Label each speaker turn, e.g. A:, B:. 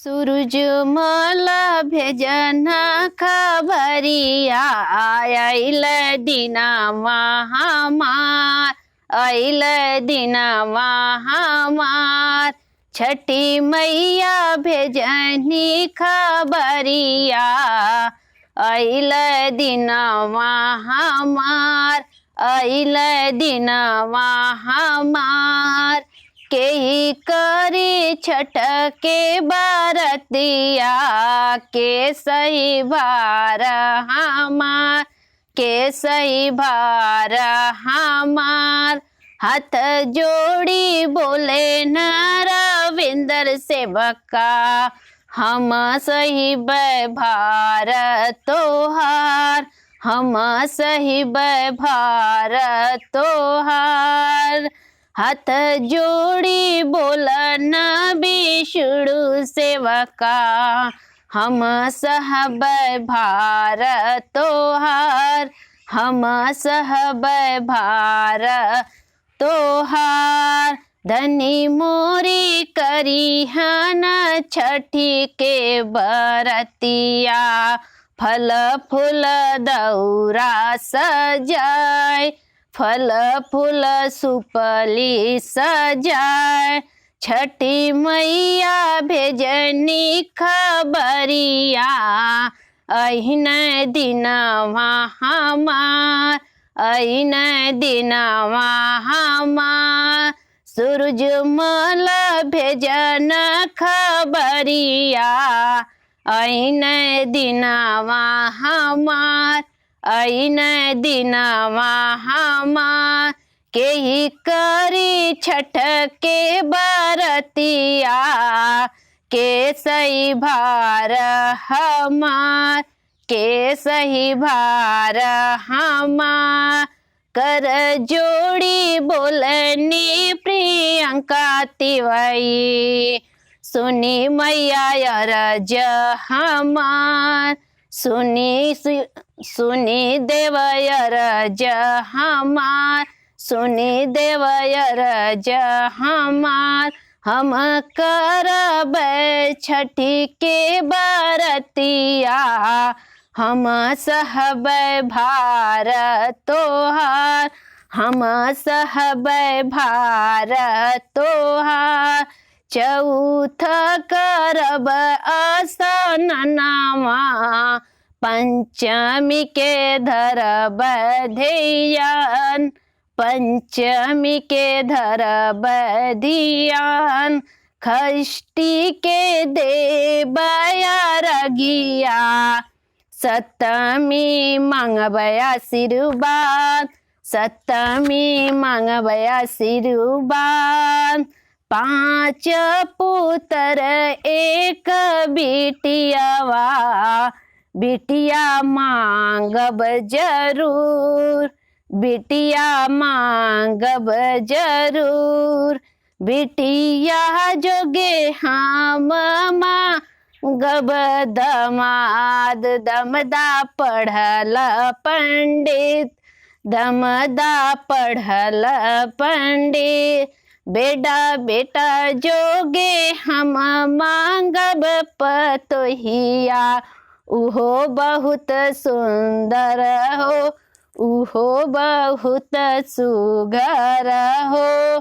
A: सूरजमल भेजन खबरिया आइल दिनवा हमार, आइल दिनवा हमार। छठी मैया भेजनी खबरिया आइल दिनवा हमार, आइल दिनवा हमार। केही करी छठ के बरतिया के सही भार हमार, के सही भार हमार। हाथ जोड़ी बोले न रविंदर सेवका, हम सही भार तोहार, हम सही भार तोहार। हाथ जोड़ी बोलन विष्णु सेवका, हम सहब भार तोहार, हम सहब भार तोहार। धनी मोरी करिहन छठी के बरतिया, फल फूल दौरा सजाए, फल फूल सुपली सजाए। छठी मैया भेजनी खबरिया अहिन दिनवा हमार, अहिन दिनवा हमार। सूरजमल भेजन खबरिया अहिन दिनवा हमार, अहिन दिनवा हमार। केही करी छठ के बरतिया के सही भार हमार, के सही भार हमार। कर जोड़ी बोलनी प्रियंका तिवारी, सुनी मैया अरज हमार, सुनी सुनी देवयरज हमार, सुनी देवयरज हमार। हम करब छठी के बरतिया, हम सहब भार तोहार, हम सहब भार तोहार। चौथ करब असननावा, पंचमी के धरब धियान, पंचमी के धरब धियान। षष्ठी के देब अरघिया, सप्तमी मांगब आशीर्वाद, सप्तमी मांगब आशीर्वाद। 5 पुत्र एक बिटियावा, बिटिया मांगब जरूर, बिटिया मांगब जरूर। बिटिया जोगे हम मांगब दमाद, दमदा पढ़ल पंडित, दमदा पढ़ल पंडित। बेटा बेटा जोगे हम मांगब पतोहिया, उहो बहुत सुंदर हो, उहो बहुत सुघर हो।